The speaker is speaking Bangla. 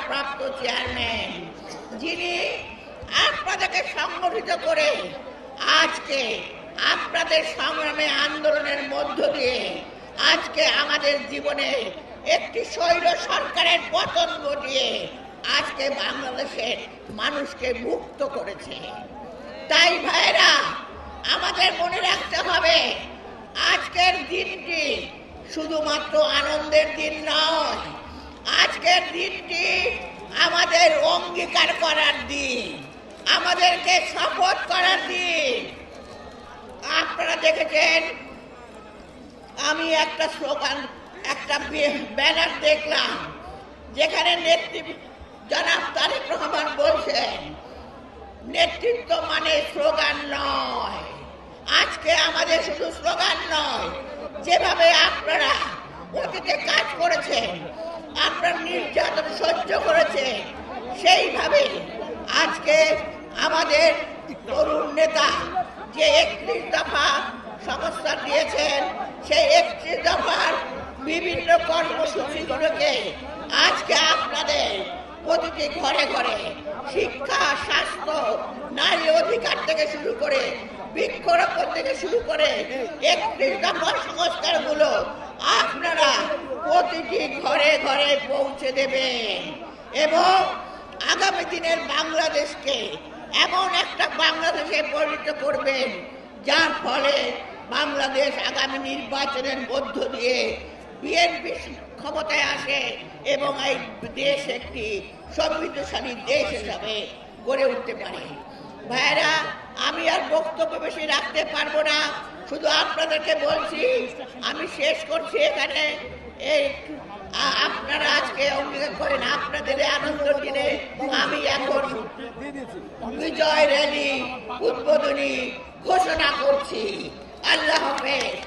ভারপ্রাপ্ত চেয়ারম্যান, যিনি আপনাদেরকে সংগঠিত করে আজকে আপনাদের সংগ্রামে আন্দোলনের মধ্য দিয়ে আজকে আমাদের জীবনে একটি স্বৈর সরকারের পতন ঘটিয়ে আজকে বাংলাদেশের মানুষকে মুক্ত করেছে। তাই ভাইরা, আমাদের মনে রাখতে হবে আজকের দিনটি শুধুমাত্র আনন্দের দিন নয়, আজকের দিনটি আমাদের অঙ্গীকার করার দিন, আমাদেরকে শপথ করার দিন। আপনারা দেখেছেন, আমি একটা স্লোগান, একটা ব্যানার দেখলাম, যেখানে জনাব তারেক রহমান বলছেন নেতৃত্ব মানে স্লোগান নয়। আজকে আমাদের শুধু স্লোগান নয়, যেভাবে আপনারা অতীতে কাজ করেছেন, আপনারা নির্যাতন সহ্য করেছেন, সেইভাবে আজকে আমাদের তরুণ নেতা যে 31 দফা সংস্থান দিয়েছেন, সেই 31 দফার বিভিন্ন কর্মসূচিগুলোকে আজকে আপনাদের প্রতিটি ঘরে ঘরে শিক্ষা, স্বাস্থ্য, নারী অধিকার থেকে শুরু করে বৃক্ষরোপণ থেকে শুরু করে 31 দফার সংস্কারগুলো আপনারা প্রতিটি ঘরে ঘরে পৌঁছে দেবেন এবং আগামী দিনের বাংলাদেশকে এমন একটা বাংলাদেশে পরিণত করবেন যার ফলে বাংলাদেশ আগামী নির্বাচনের মধ্য দিয়ে বিএনপি ক্ষমতায় আসে এবং এই দেশ একটি সমৃদ্ধশালী দেশ হিসাবে গড়ে উঠতে পারে। ভাইরা, আমি আর বক্তব্য বেশি রাখতে পারবো না, শুধু আপনাদেরকে বলছি, আমি শেষ করছি এখানে। এই আপনারা আজকে অঙ্গীকার করেন আপনাদের আনন্দ দিনে আমি এখন বিজয় র্যালি উদ্বোধনী ঘোষণা করছি। আল্লাহ হাফেজ।